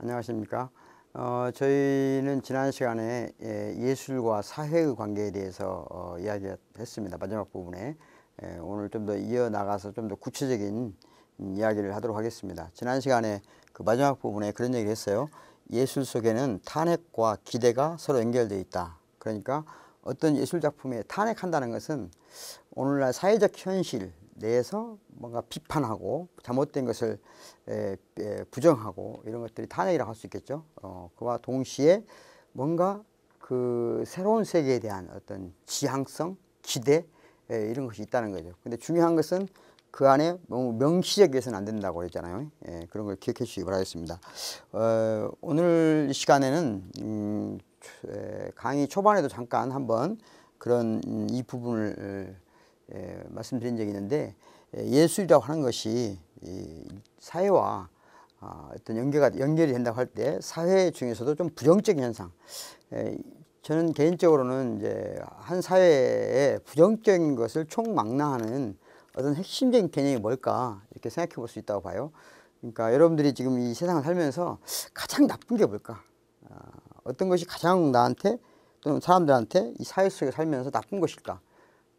안녕하십니까. 저희는 지난 시간에 예술과 사회의 관계에 대해서 이야기했습니다. 마지막 부분에. 오늘 좀 더 이어나가서 좀 더 구체적인 이야기를 하도록 하겠습니다. 지난 시간에 그 마지막 부분에 그런 얘기를 했어요. 예술 속에는 탄핵과 기대가 서로 연결되어 있다. 그러니까 어떤 예술작품에 탄핵한다는 것은 오늘날 사회적 현실 내에서 뭔가 비판하고 잘못된 것을 부정하고 이런 것들이 탄핵이라고 할 수 있겠죠. 그와 동시에 뭔가 그 새로운 세계에 대한 어떤 지향성, 기대 이런 것이 있다는 거죠. 근데 중요한 것은 그 안에 너무 명시적이어서는 안 된다고 그랬잖아요. 그런 걸 기억해 주시기 바라겠습니다. 오늘 이 시간에는 강의 초반에도 잠깐 한번 그런 이 부분을 말씀드린 적이 있는데, 예술이라고 하는 것이 이 사회와 어떤 연결이 된다고 할 때 사회 중에서도 좀 부정적인 현상, 저는 개인적으로는 이제 한 사회의 부정적인 것을 총망라하는 어떤 핵심적인 개념이 뭘까 이렇게 생각해 볼 수 있다고 봐요. 그러니까 여러분들이 지금 이 세상을 살면서 가장 나쁜 게 뭘까? 어떤 것이 가장 나한테 또는 사람들한테 이 사회 속에 살면서 나쁜 것일까?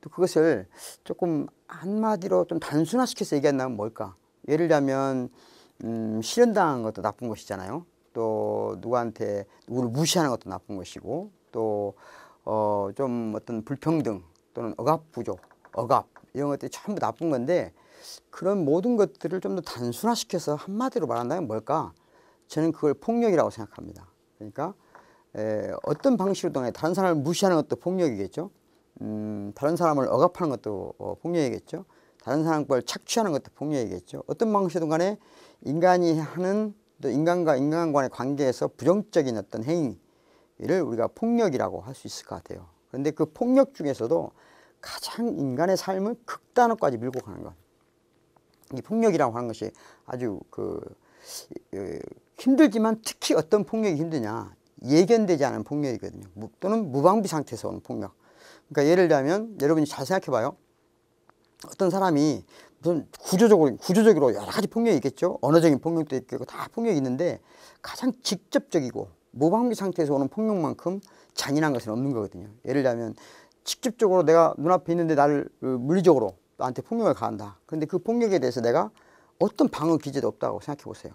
또 그것을 조금 한마디로 좀 단순화시켜서 얘기한다면 뭘까? 예를 들면 실현당한 것도 나쁜 것이잖아요. 또 누구를 무시하는 것도 나쁜 것이고, 또 좀 어떤 불평등 또는 억압 이런 것들이 전부 나쁜 건데, 그런 모든 것들을 좀 더 단순화시켜서 한마디로 말한다면 뭘까? 저는 그걸 폭력이라고 생각합니다. 그러니까 어떤 방식으로든 다른 사람을 무시하는 것도 폭력이겠죠. 다른 사람을 억압하는 것도 폭력이겠죠. 다른 사람 걸 착취하는 것도 폭력이겠죠. 어떤 방식이든 간에 인간이 하는, 또 인간과 인간 간의 관계에서 부정적인 어떤 행위를 우리가 폭력이라고 할 수 있을 것 같아요. 그런데 그 폭력 중에서도 가장 인간의 삶을 극단으로까지 밀고 가는 것, 이 폭력이라고 하는 것이 아주 힘들지만, 특히 어떤 폭력이 힘드냐, 예견되지 않은 폭력이거든요. 또는 무방비 상태에서 오는 폭력. 그러니까 예를 들면 여러분이 잘 생각해 봐요. 어떤 사람이 무슨 구조적으로 여러 가지 폭력이 있겠죠. 언어적인 폭력도 있겠고 다 폭력이 있는데, 가장 직접적이고 무방비 상태에서 오는 폭력만큼 잔인한 것은 없는 거거든요. 예를 들면 직접적으로 내가 눈앞에 있는데 나를 물리적으로 나한테 폭력을 가한다. 그런데 그 폭력에 대해서 내가 어떤 방어 기제도 없다고 생각해 보세요.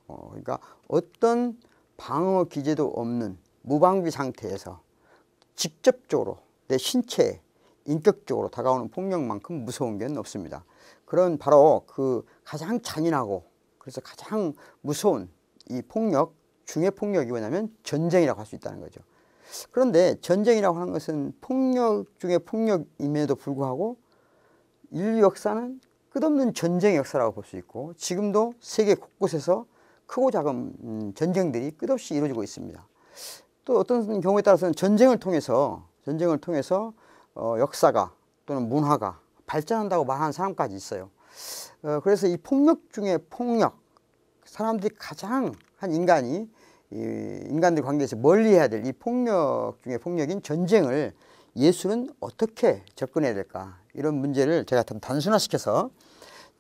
그러니까 어떤 방어 기제도 없는 무방비 상태에서 직접적으로 내 신체에 인격적으로 다가오는 폭력만큼 무서운 게 없습니다. 그런 바로 그 가장 잔인하고 그래서 가장 무서운 이 폭력 중의 폭력이 뭐냐면 전쟁이라고 할 수 있다는 거죠. 그런데 전쟁이라고 하는 것은 폭력 중에 폭력임에도 불구하고 인류 역사는 끝없는 전쟁의 역사라고 볼 수 있고, 지금도 세계 곳곳에서 크고 작은 전쟁들이 끝없이 이루어지고 있습니다. 또 어떤 경우에 따라서는 전쟁을 통해서 역사가 또는 문화가 발전한다고 말하는 사람까지 있어요. 그래서 이 폭력 중에 폭력, 사람들이 가장 인간들 관계에서 멀리해야 될 이 폭력 중에 폭력인 전쟁을 예술은 어떻게 접근해야 될까? 이런 문제를 제가 좀 단순화시켜서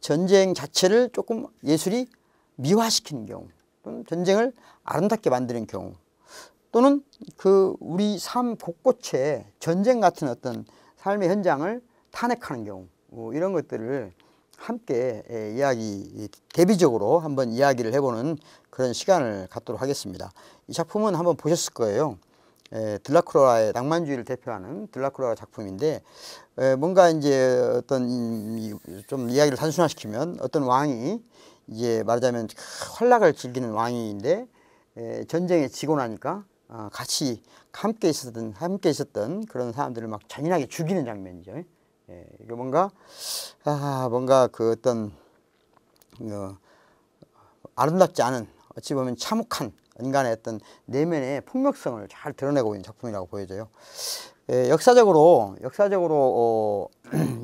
전쟁 자체를 조금 예술이 미화시키는 경우, 또는 전쟁을 아름답게 만드는 경우, 또는 우리 삶 곳곳에 전쟁 같은 어떤 삶의 현장을 탄핵하는 경우, 이런 것들을 함께 대비적으로 한번 이야기를 해보는 그런 시간을 갖도록 하겠습니다. 이 작품은 한번 보셨을 거예요. 들라크로와의 낭만주의를 대표하는 들라크로와 작품인데, 뭔가 이제 어떤 좀 이야기를 단순화시키면 어떤 왕이 이제 말하자면 활락을 즐기는 왕인데, 전쟁에 지고 나니까 같이 함께 있었던 그런 사람들을 막 잔인하게 죽이는 장면이죠. 이게 뭔가 그 어떤 아름답지 않은, 어찌 보면 참혹한 인간의 어떤 내면의 폭력성을 잘 드러내고 있는 작품이라고 보여져요. 역사적으로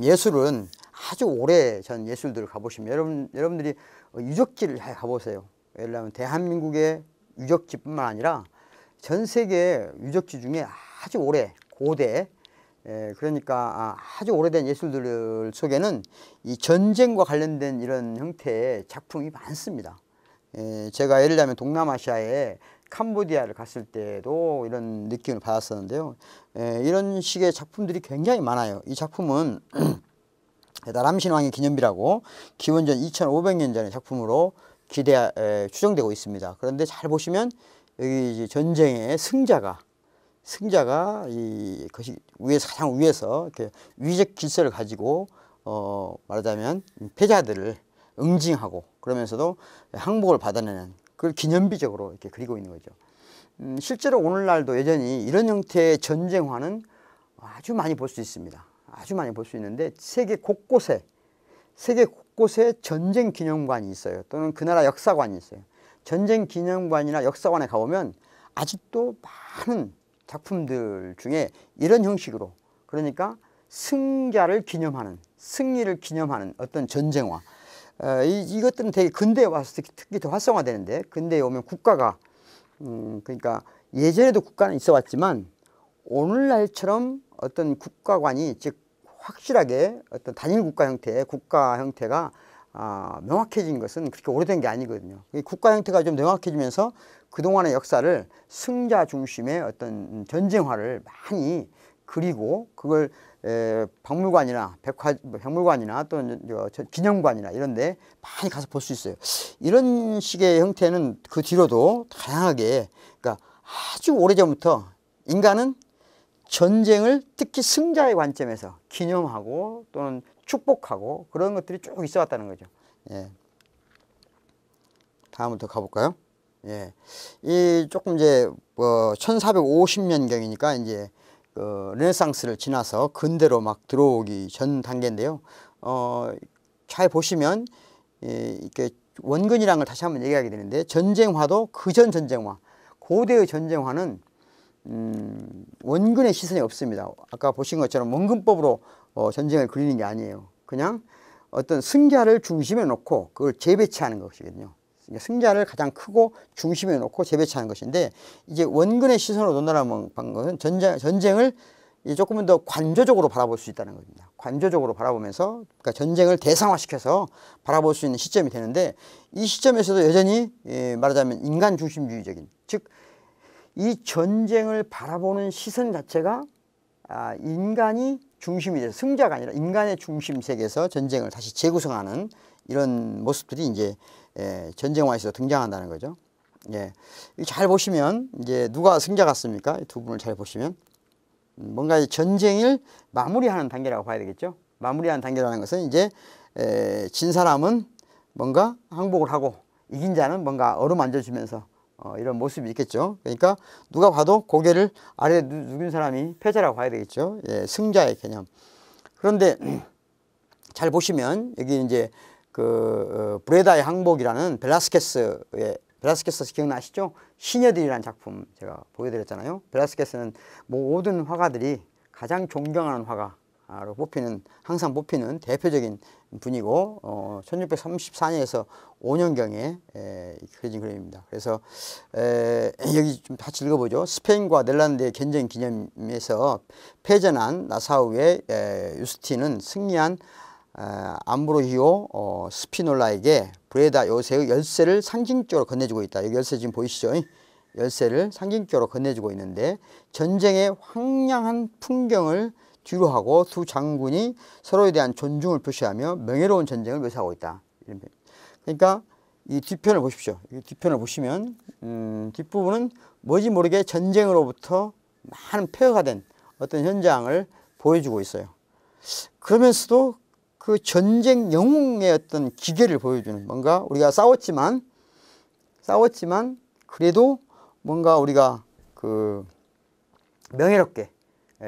예술은 아주 오래전 예술들을 가보시면, 여러분들이 유적지를 잘 가보세요. 예를 들면 대한민국의 유적지뿐만 아니라 전 세계 유적지 중에 아주 고대, 그러니까 아주 오래된 예술들 속에는 이 전쟁과 관련된 이런 형태의 작품이 많습니다. 제가 예를 들면 동남아시아에 캄보디아를 갔을 때도 이런 느낌을 받았었는데요. 이런 식의 작품들이 굉장히 많아요. 이 작품은 나람신왕의 기념비라고 기원전 2500년 전의 작품으로 추정되고 있습니다. 그런데 잘 보시면 여기 이제 전쟁의 승자가 것이 위에서 가장 위에서 이렇게 위적 질서를 가지고 말하자면 패자들을 응징하고 그러면서도 항복을 받아내는 그걸 기념비적으로 이렇게 그리고 있는 거죠. 실제로 오늘날도 여전히 이런 형태의 전쟁화는 아주 많이 볼 수 있습니다. 아주 많이 볼 수 있는데 세계 곳곳에 전쟁 기념관이 있어요. 또는 그 나라 역사관이 있어요. 전쟁 기념관이나 역사관에 가보면 아직도 많은 작품들 중에 이런 형식으로, 그러니까 승자를 기념하는, 승리를 기념하는 어떤 전쟁화, 이것들은 되게 근대에 와서 특히 더 활성화되는데, 근대에 오면 국가가 그러니까 예전에도 국가는 있어 왔지만 오늘날처럼 어떤 국가관이, 즉 확실하게 어떤 단일 국가 형태가 명확해진 것은 그렇게 오래된 게 아니거든요. 국가 형태가 좀 명확해지면서 그동안의 역사를 승자 중심의 어떤 전쟁화를 많이 그리고 그걸 박물관이나 박물관이나 또는 기념관이나 이런 데 많이 가서 볼 수 있어요. 이런 식의 형태는 그 뒤로도 다양하게, 그러니까 아주 오래전부터 인간은 전쟁을 특히 승자의 관점에서 기념하고 또는 축복하고 그런 것들이 쭉 있어 왔다는 거죠. 예. 다음으로 더 가볼까요? 예. 이 조금 이제 1450년경이니까 이제 르네상스를 지나서 근대로 막 들어오기 전 단계인데요. 잘 보시면 이렇게 원근이라는 걸 다시 한번 얘기하게 되는데, 전쟁화도 그전 전쟁화, 고대의 전쟁화는 원근의 시선이 없습니다. 아까 보신 것처럼 원근법으로 전쟁을 그리는 게 아니에요. 그냥 어떤 승자를 중심에 놓고 그걸 재배치하는 것이거든요. 승자를 가장 크고 중심에 놓고 재배치하는 것인데, 이제 원근의 시선으로 논다라는 것은 전쟁을 조금은 더 관조적으로 바라볼 수 있다는 겁니다. 관조적으로 바라보면서, 그러니까 전쟁을 대상화시켜서 바라볼 수 있는 시점이 되는데, 이 시점에서도 여전히 말하자면 인간 중심주의적인, 즉 이 전쟁을 바라보는 시선 자체가 인간이 중심이 돼서 승자가 아니라 인간의 중심 세계에서 전쟁을 다시 재구성하는 이런 모습들이 이제 전쟁화에서 등장한다는 거죠. 예. 잘 보시면 이제 누가 승자 같습니까? 두 분을 잘 보시면 뭔가 전쟁을 마무리하는 단계라고 봐야 되겠죠. 마무리하는 단계라는 것은 이제 진 사람은 뭔가 항복을 하고 이긴 자는 뭔가 어루만져주면서 이런 모습이 있겠죠. 그러니까 누가 봐도 고개를 아래에 누긴 사람이 패자라고 봐야 되겠죠. 예, 승자의 개념. 그런데 잘 보시면 여기 이제 브레다의 항복이라는 벨라스케스 기억나시죠? 시녀들이라는 작품 제가 보여드렸잖아요. 벨라스케스는 모든 화가들이 가장 존경하는 화가로 항상 뽑히는 대표적인 분이고 1634년에서 5년경에 그려진 그림입니다. 그래서 여기 좀 같이 읽어보죠. 스페인과 넬란드의 전쟁 기념에서 패전한 나사우의 유스틴은 승리한 암브로히오 스피놀라에게 브레다 요새의 열쇠를 상징적으로 건네주고 있다. 여기 열쇠 지금 보이시죠? 열쇠를 상징적으로 건네주고 있는데, 전쟁의 황량한 풍경을 뒤로하고 두 장군이 서로에 대한 존중을 표시하며 명예로운 전쟁을 묘사하고 있다. 그러니까 이 뒷편을 보십시오. 이 뒷편을 보시면 뒷부분은 뭔지 모르게 전쟁으로부터 많은 폐허가 된 어떤 현장을 보여주고 있어요. 그러면서도 그 전쟁 영웅의 어떤 기계를 보여주는, 뭔가 우리가 싸웠지만 그래도 뭔가 우리가 그 명예롭게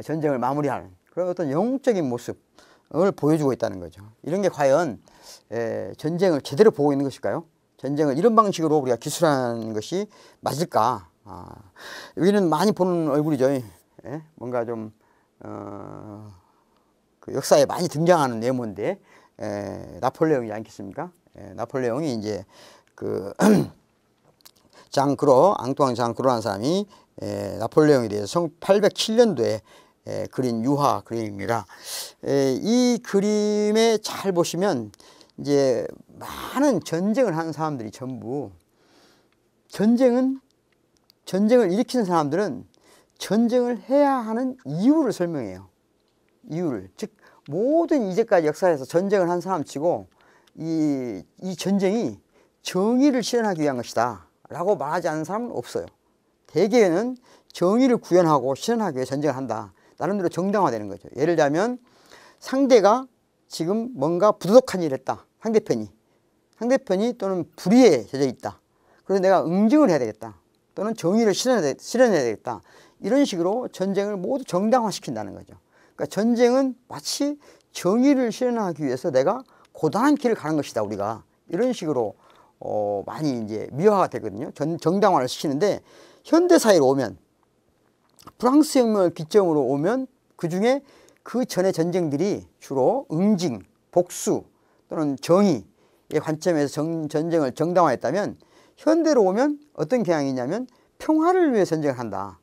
전쟁을 마무리하는 그런 어떤 영웅적인 모습을 보여주고 있다는 거죠. 이런 게 과연 전쟁을 제대로 보고 있는 것일까요? 전쟁을 이런 방식으로 우리가 기술하는 것이 맞을까? 여기는 많이 보는 얼굴이죠. 뭔가 좀 그 역사에 많이 등장하는 네모인데 나폴레옹이지 않겠습니까? 나폴레옹이 이제 그 앙뚜앙 장크로라는 사람이 나폴레옹에 대해서 1807년도에 그린 유화 그림입니다. 이 그림에 잘 보시면 이제 많은 전쟁을 한 사람들이 전부 전쟁을 일으키는 사람들은 전쟁을 해야 하는 이유를 설명해요. 이유를. 즉 모든 이제까지 역사에서 전쟁을 한 사람치고 이 전쟁이 정의를 실현하기 위한 것이다 라고 말하지 않는 사람은 없어요. 대개는 정의를 구현하고 실현하기 위해 전쟁을 한다. 나름대로 정당화되는 거죠. 예를 들자면 상대가 지금 뭔가 부도덕한 일을 했다. 상대편이 또는 불의에 젖어 있다. 그래서 내가 응징을 해야 되겠다. 또는 정의를 실현해야 되겠다. 이런 식으로 전쟁을 모두 정당화시킨다는 거죠. 그러니까 전쟁은 마치 정의를 실현하기 위해서 내가 고단한 길을 가는 것이다. 우리가 이런 식으로 많이 이제 미화가 되거든요. 정당화를 시키는데 현대사회로 오면 프랑스 혁명을 기점으로 오면 그 중에 그 전의 전쟁들이 주로 응징, 복수 또는 정의의 관점에서 전쟁을 정당화했다면 현대로 오면 어떤 경향이 있냐면 평화를 위해 전쟁을 한다.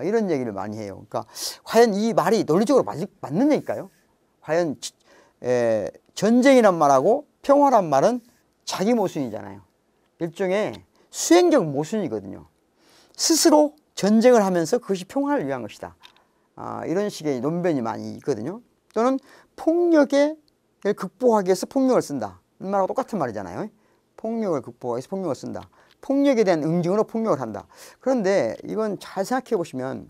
이런 얘기를 많이 해요. 그러니까 과연 이 말이 논리적으로 맞는 얘기일까요? 과연 전쟁이란 말하고 평화란 말은 자기 모순이잖아요. 일종의 수행적 모순이거든요. 스스로 전쟁을 하면서 그것이 평화를 위한 것이다. 이런 식의 논변이 많이 있거든요. 또는 폭력을 극복하기 위해서 폭력을 쓴다. 이 말하고 똑같은 말이잖아요. 폭력을 극복하기 위해서 폭력을 쓴다. 폭력에 대한 응징으로 폭력을 한다. 그런데 이건 잘 생각해 보시면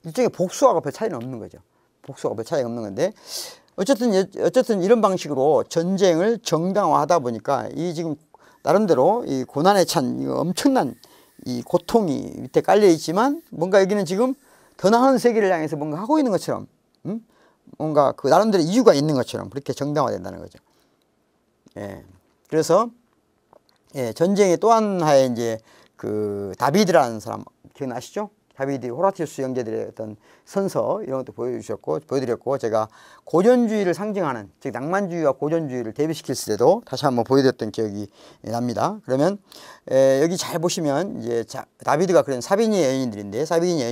일종의 복수하고 별 차이는 없는 거죠. 복수하고 별 차이가 없는 건데 어쨌든 이런 방식으로 전쟁을 정당화하다 보니까 이 지금 나름대로 이 고난에 찬 이 엄청난 이 고통이 밑에 깔려 있지만 뭔가 여기는 지금 더 나은 세계를 향해서 뭔가 하고 있는 것처럼 뭔가 그 나름대로 이유가 있는 것처럼 그렇게 정당화된다는 거죠. 예. 그래서 전쟁의 또 하나의 이제 그 다비드라는 사람 기억나시죠? 다비드 호라티우스 형제들의 어떤 선서 이런 것도 보여드렸고 제가 고전주의를 상징하는 즉 낭만주의와 고전주의를 대비시킬 때도 다시 한번 보여드렸던 기억이 납니다. 그러면 여기 잘 보시면 이제 다비드가 그런 사비니 여인들인데 여기 사비니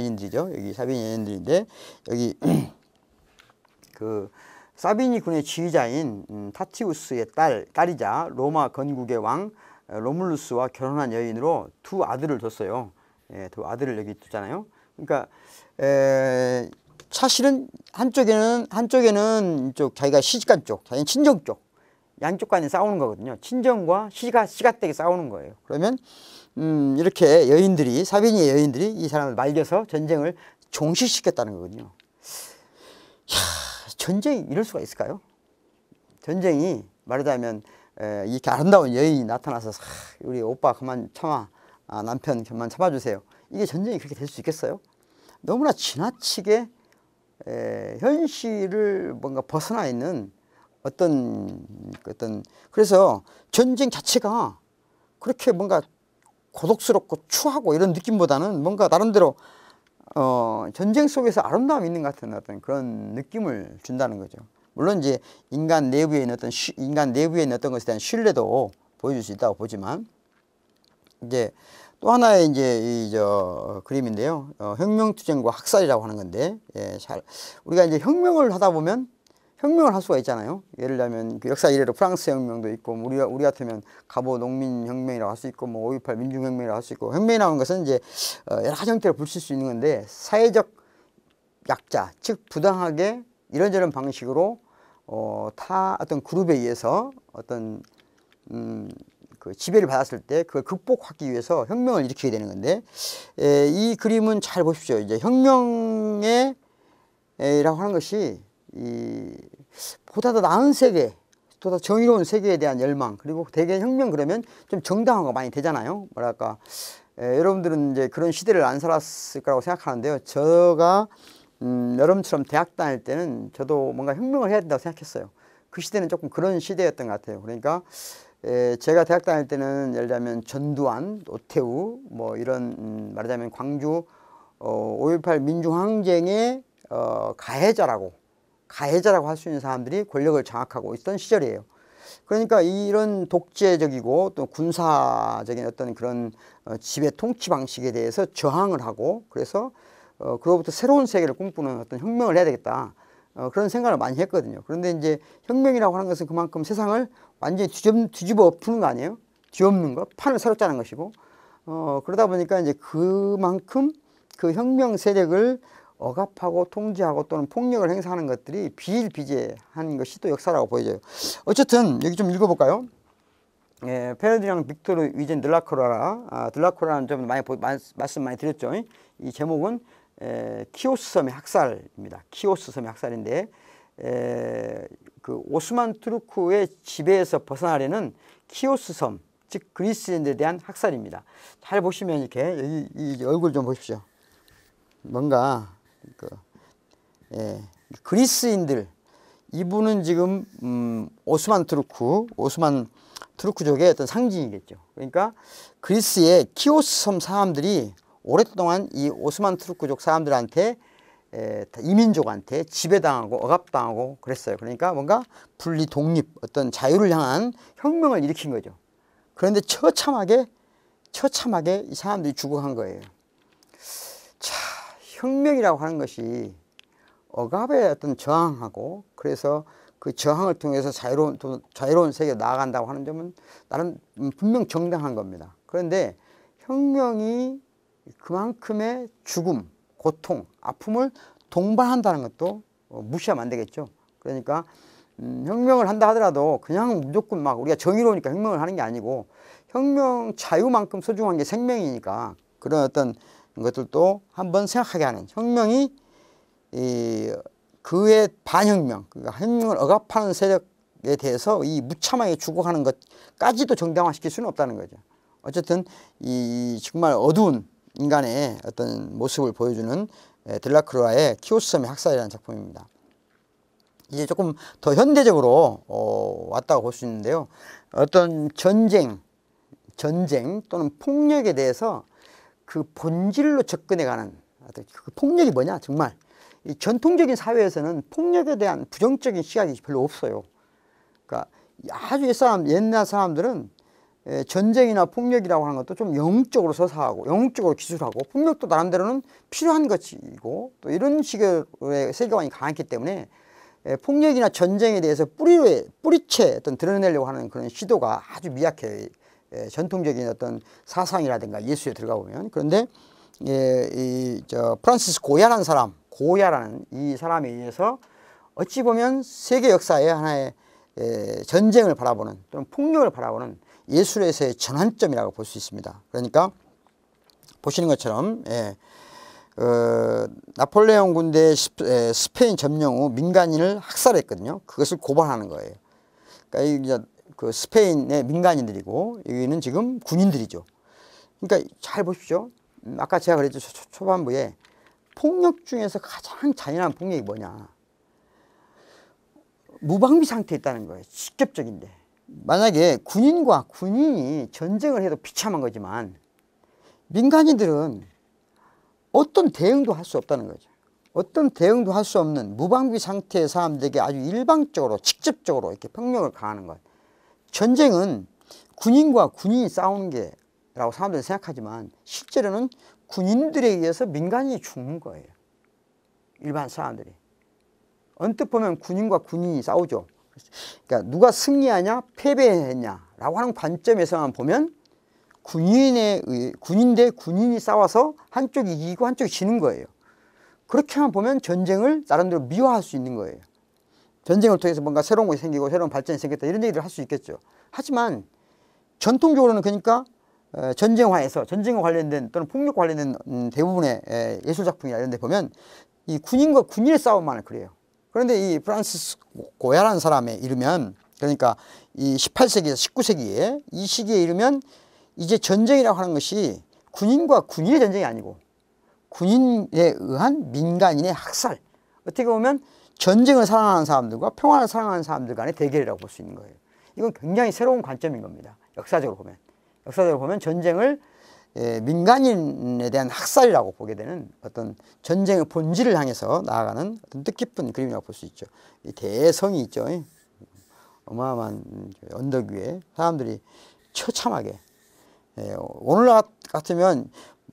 여인들인데 여기 그 사비니 군의 지휘자인 타티우스의 딸이자 로마 건국의 왕 로물루스와 결혼한 여인으로 두 아들을 뒀어요. 두 아들을 여기 두잖아요. 그러니까 사실은 한쪽에는 이쪽 자기가 시집간 쪽, 자기는 친정 쪽 양쪽 간에 싸우는 거거든요. 친정과 시가댁이 싸우는 거예요. 그러면 이렇게 사비니의 여인들이 이 사람을 말려서 전쟁을 종식시켰다는 거거든요. 전쟁이 이럴 수가 있을까요? 전쟁이 말하자면 이렇게 아름다운 여인이 나타나서 우리 오빠 그만 참아, 남편 그만 참아주세요. 이게 전쟁이 그렇게 될 수 있겠어요? 너무나 지나치게 현실을 뭔가 벗어나 있는 그래서 전쟁 자체가 그렇게 뭔가 고독스럽고 추하고 이런 느낌보다는 뭔가 나름대로 전쟁 속에서 아름다움이 있는 것 같은 어떤 그런 느낌을 준다는 거죠. 물론 이제 인간 내부에 있는 어떤 것에 대한 신뢰도 보여줄 수 있다고 보지만 이제 또 하나의 이제 그림인데요. 혁명투쟁과 학살이라고 하는 건데 우리가 이제 혁명을 하다 보면 혁명을 할 수가 있잖아요. 예를 들면 그 역사 이래로 프랑스 혁명도 있고 우리 같으면 갑오 농민 혁명이라고 할 수 있고 5.18 민중혁명이라고 할 수 있고 혁명이라는 것은 이제 여러 가지 형태로 붙일 수 있는 건데 사회적 약자 즉 부당하게 이런저런 방식으로 어떤 그룹에 의해서 어떤 그 지배를 받았을 때 그걸 극복하기 위해서 혁명을 일으키게 되는 건데 이 그림은 잘 보십시오. 이제 혁명이라고 하는 것이 보다 더 나은 세계, 보다 정의로운 세계에 대한 열망 그리고 대개 혁명 그러면 좀 정당화가 많이 되잖아요. 뭐랄까 여러분들은 이제 그런 시대를 안 살았을 거라고 생각하는데요. 제가 여러분처럼 대학 다닐 때는 저도 뭔가 혁명을 해야 된다고 생각했어요. 그 시대는 조금 그런 시대였던 것 같아요. 그러니까 제가 대학 다닐 때는 예를 들면 전두환, 노태우 뭐 이런 말하자면 광주 5.18 민중항쟁의 가해자라고 할 수 있는 사람들이 권력을 장악하고 있던 시절이에요. 그러니까 이런 독재적이고 또 군사적인 어떤 그런 지배 통치 방식에 대해서 저항을 하고 그래서 그로부터 새로운 세계를 꿈꾸는 어떤 혁명을 해야 되겠다. 그런 생각을 많이 했거든요. 그런데 이제 혁명이라고 하는 것은 그만큼 세상을 완전히 뒤집어 엎는 거 아니에요? 뒤엎는 거, 판을 새로 짜는 것이고 그러다 보니까 이제 그만큼 그 혁명 세력을 억압하고 통제하고 또는 폭력을 행사하는 것들이 비일비재한 것이 또 역사라고 보여져요. 어쨌든 여기 좀 읽어볼까요? 페르디낭 빅토르 위젠 드라큘라, 드라큘라는 좀 말씀 많이 드렸죠. 이 제목은 키오스 섬의 학살입니다. 키오스 섬의 학살인데 그 오스만 투르크의 지배에서 벗어나려는 키오스 섬, 즉 그리스인들에 대한 학살입니다. 잘 보시면 이렇게 여기 이 얼굴 좀 보십시오. 뭔가 그리스인들, 이분은 지금 오스만 투르크족의 어떤 상징이겠죠. 그러니까 그리스의 키오스 섬 사람들이 오랫동안 이 오스만 투르크족 사람들한테 이민족한테 지배당하고 억압당하고 그랬어요. 그러니까 뭔가 분리 독립, 어떤 자유를 향한 혁명을 일으킨 거죠. 그런데 처참하게 이 사람들이 죽어간 거예요. 자, 혁명이라고 하는 것이 억압에 어떤 저항하고, 그래서 그 저항을 통해서 자유로운 세계로 나아간다고 하는 점은 나름 분명 정당한 겁니다. 그런데 혁명이 그만큼의 죽음, 고통, 아픔을 동반한다는 것도 무시하면 안 되겠죠. 그러니까 혁명을 한다 하더라도 그냥 무조건 막 우리가 정의로우니까 혁명을 하는 게 아니고, 혁명 자유만큼 소중한 게 생명이니까 그런 어떤 것들도 한번 생각하게 하는, 혁명이 그의 반혁명, 그러니까 혁명을 억압하는 세력에 대해서 이 무참하게 죽어가는 것까지도 정당화시킬 수는 없다는 거죠. 어쨌든 이 정말 어두운 인간의 어떤 모습을 보여주는 드라큘라의 키오스 섬의 학살이라는 작품입니다. 이제 조금 더 현대적으로 왔다고 볼 수 있는데요. 어떤 전쟁 또는 폭력에 대해서 그 본질로 접근해가는, 그 폭력이 뭐냐, 정말 이 전통적인 사회에서는 폭력에 대한 부정적인 시각이 별로 없어요. 그러니까 아주 옛날 사람들은 전쟁이나 폭력이라고 하는 것도 좀 영웅적으로 서사하고 영웅적으로 기술하고, 폭력도 나름대로는 필요한 것이고, 또 이런 식의 세계관이 강했기 때문에 폭력이나 전쟁에 대해서 뿌리채 어떤 드러내려고 하는 그런 시도가 아주 미약해요. 전통적인 어떤 사상이라든가 예술에 들어가 보면. 그런데 프란시스 고야라는 이 사람에 의해서 어찌 보면 세계 역사의 하나의 전쟁을 바라보는 또는 폭력을 바라보는 예술에서의 전환점이라고 볼 수 있습니다. 그러니까 보시는 것처럼 나폴레옹 군대의 스페인 점령 후 민간인을 학살했거든요. 그것을 고발하는 거예요. 그러니까 그 스페인의 민간인들이고, 여기는 지금 군인들이죠. 그러니까 잘 보십시오. 아까 제가 그랬죠. 초반부에 폭력 중에서 가장 잔인한 폭력이 뭐냐, 무방비 상태에 있다는 거예요. 직접적인데, 만약에 군인이 전쟁을 해도 비참한 거지만 민간인들은 어떤 대응도 할 수 없다는 거죠. 어떤 대응도 할 수 없는 무방비 상태의 사람들에게 아주 일방적으로 직접적으로 이렇게 폭력을 가하는 것. 전쟁은 군인과 군인이 싸우는 게라고 사람들은 생각하지만, 실제로는 군인들에 의해서 민간인이 죽는 거예요. 일반 사람들이. 언뜻 보면 군인과 군인이 싸우죠. 그러니까 누가 승리하냐 패배했냐라고 하는 관점에서만 보면 군인 대 군인이 싸워서 한쪽이 이기고 한쪽이 지는 거예요. 그렇게만 보면 전쟁을 나름대로 미화할 수 있는 거예요. 전쟁을 통해서 뭔가 새로운 것이 생기고 새로운 발전이 생겼다, 이런 얘기를 할 수 있겠죠. 하지만 전통적으로는, 그러니까 전쟁과 관련된 또는 폭력과 관련된 대부분의 예술작품이나 이런 데 보면 이 군인과 군인의 싸움만을 그래요. 그런데 이 프란시스 고야라는 사람에 이르면, 그러니까 이 18세기에서 19세기에 이 시기에 이르면 이제 전쟁이라고 하는 것이 군인과 군인의 전쟁이 아니고 군인에 의한 민간인의 학살, 어떻게 보면 전쟁을 사랑하는 사람들과 평화를 사랑하는 사람들 간의 대결이라고 볼 수 있는 거예요. 이건 굉장히 새로운 관점인 겁니다. 역사적으로 보면 전쟁을 민간인에 대한 학살이라고 보게 되는, 어떤 전쟁의 본질을 향해서 나아가는 어떤 뜻깊은 그림이라고 볼 수 있죠. 이 대성이 있죠. 어마어마한 언덕 위에 사람들이 처참하게, 오늘날 같으면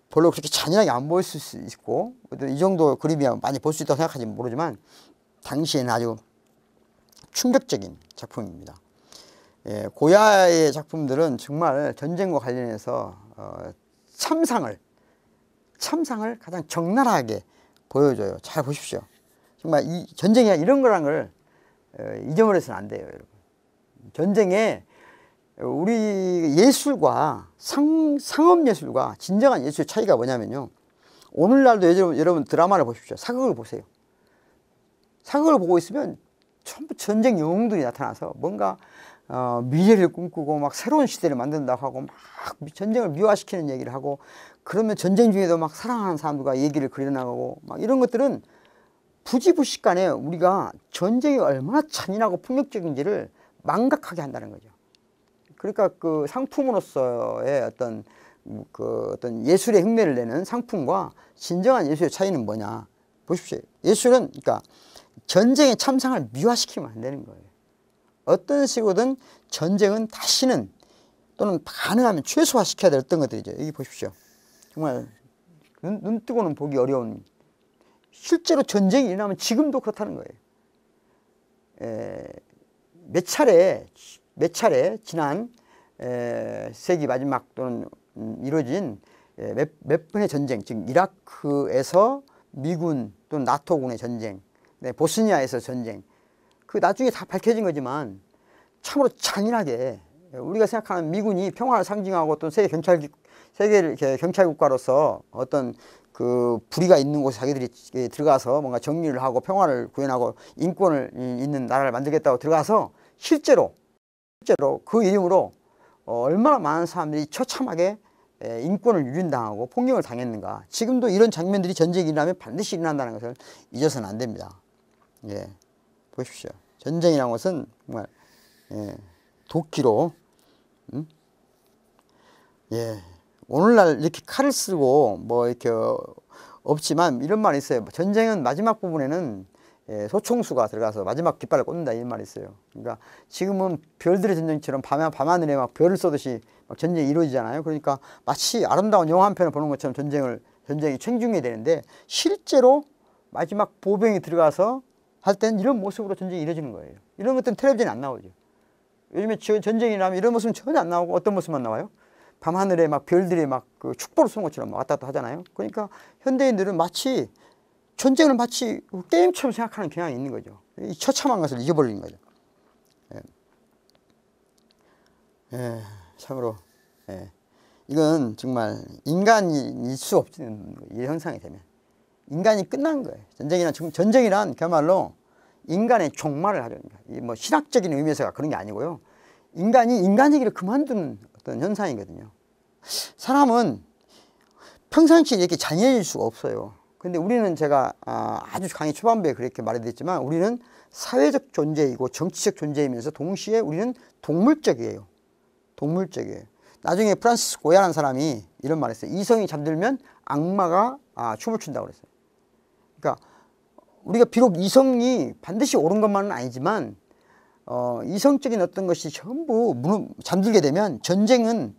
별로 그렇게 잔인하게 안 보일 수 있고, 이 정도 그림이야 많이 볼 수 있다고 생각하지 모르지만 당시에는 아주 충격적인 작품입니다. 고야의 작품들은 정말 전쟁과 관련해서 참상을 가장 적나라하게 보여줘요. 잘 보십시오. 정말 이 전쟁이 이런 거란 걸 잊어버려서는 안 돼요, 여러분. 전쟁에 우리 예술과 상업예술과 진정한 예술의 차이가 뭐냐면요. 오늘날도 여러분 드라마를 보십시오. 사극을 보세요. 사극을 보고 있으면 전부 전쟁 영웅들이 나타나서 뭔가 미래를 꿈꾸고 막 새로운 시대를 만든다고 하고 막 전쟁을 미화시키는 얘기를 하고, 그러면 전쟁 중에도 막 사랑하는 사람들과 얘기를 그려나가고 막 이런 것들은 부지불식간에 우리가 전쟁이 얼마나 잔인하고 폭력적인지를 망각하게 한다는 거죠. 그러니까 그 상품으로서의 어떤 예술의 흉내를 내는 상품과 진정한 예술의 차이는 뭐냐 보십시오. 예술은 그러니까 전쟁의 참상을 미화시키면 안 되는 거예요. 어떤 식으로든 전쟁은 다시는 또는 가능하면 최소화시켜야 될 어떤 것들이죠. 여기 보십시오. 정말 눈 뜨고는 보기 어려운, 실제로 전쟁이 일어나면 지금도 그렇다는 거예요. 몇 차례 지난 세기 마지막 또는 이루어진 몇 번의 전쟁, 즉 이라크에서 미군 또는 나토군의 전쟁, 보스니아에서 전쟁, 그 나중에 다 밝혀진 거지만 참으로 잔인하게 우리가 생각하는 미군이 평화를 상징하고 또 세계 경찰 국가로서 어떤 그 불의가 있는 곳에 자기들이 들어가서 뭔가 정리를 하고 평화를 구현하고 인권을 있는 나라를 만들겠다고 들어가서 실제로 그 이름으로 얼마나 많은 사람들이 처참하게 인권을 유린당하고 폭력을 당했는가. 지금도 이런 장면들이 전쟁이 일어나면 반드시 일어난다는 것을 잊어서는 안 됩니다. 예, 보십시오. 전쟁이라는 것은 정말 도끼로 오늘날 이렇게 칼을 쓰고 뭐 이렇게 없지만 이런 말이 있어요. 전쟁은 마지막 부분에는 소총수가 들어가서 마지막 깃발을 꽂는다, 이런 말이 있어요. 그러니까 지금은 별들의 전쟁처럼 밤하늘에 막 별을 쏘듯이 막 전쟁이 이루어지잖아요. 그러니까 마치 아름다운 영화 한 편을 보는 것처럼 전쟁이 챙중해야 되는데, 실제로 마지막 보병이 들어가서 할 때는 이런 모습으로 전쟁이 이루어지는 거예요. 이런 것들은 텔레비전에 안 나오죠. 요즘에 전쟁이 나면 이런 모습은 전혀 안 나오고 어떤 모습만 나와요? 밤하늘에 막 별들이 막 그 축복을 쏘는 것처럼 왔다 갔다 하잖아요. 그러니까 현대인들은 마치 전쟁을 마치 게임처럼 생각하는 경향이 있는 거죠. 이 처참한 것을 잊어버리는 거죠. 참으로 이건 정말 인간일 수 없는 이 현상이 되면 인간이 끝난 거예요. 전쟁이란 그야말로 인간의 종말을 하려는 거예요. 뭐 신학적인 의미에서가 그런 게 아니고요. 인간이 인간이기를 그만두는 어떤 현상이거든요. 사람은 평상시에 이렇게 잔인해질 수가 없어요. 근데 우리는 제가 아주 강의 초반부에 그렇게 말해드렸지만 우리는 사회적 존재이고 정치적 존재이면서 동시에 우리는 동물적이에요. 동물적이에요. 나중에 프란시스 고야라는 사람이 이런 말을 했어요. 이성이 잠들면 악마가 춤을 춘다고 그랬어요. 그러니까 우리가 비록 이성이 반드시 옳은 것만은 아니지만 이성적인 어떤 것이 전부 잠들게 되면 전쟁은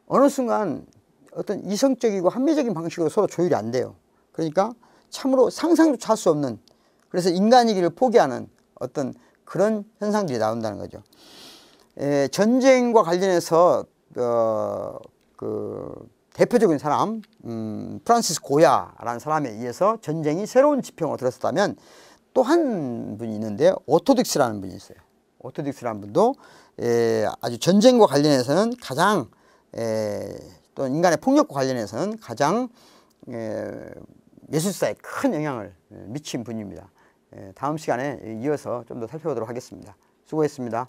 어느 순간 어떤 이성적이고 합리적인 방식으로 서로 조율이 안 돼요. 그러니까 참으로 상상조차 할 수 없는, 그래서 인간이기를 포기하는 어떤 그런 현상들이 나온다는 거죠. 전쟁과 관련해서 그 대표적인 사람 프란시스 고야라는 사람에 의해서 전쟁이 새로운 지평으로 들어섰다면 또 한 분이 있는데 오토딕스라는 분이 있어요. 오토딕스라는 분도 아주 전쟁과 관련해서는 가장 또 인간의 폭력과 관련해서는 가장 예술사에 큰 영향을 미친 분입니다. 다음 시간에 이어서 좀 더 살펴보도록 하겠습니다. 수고했습니다.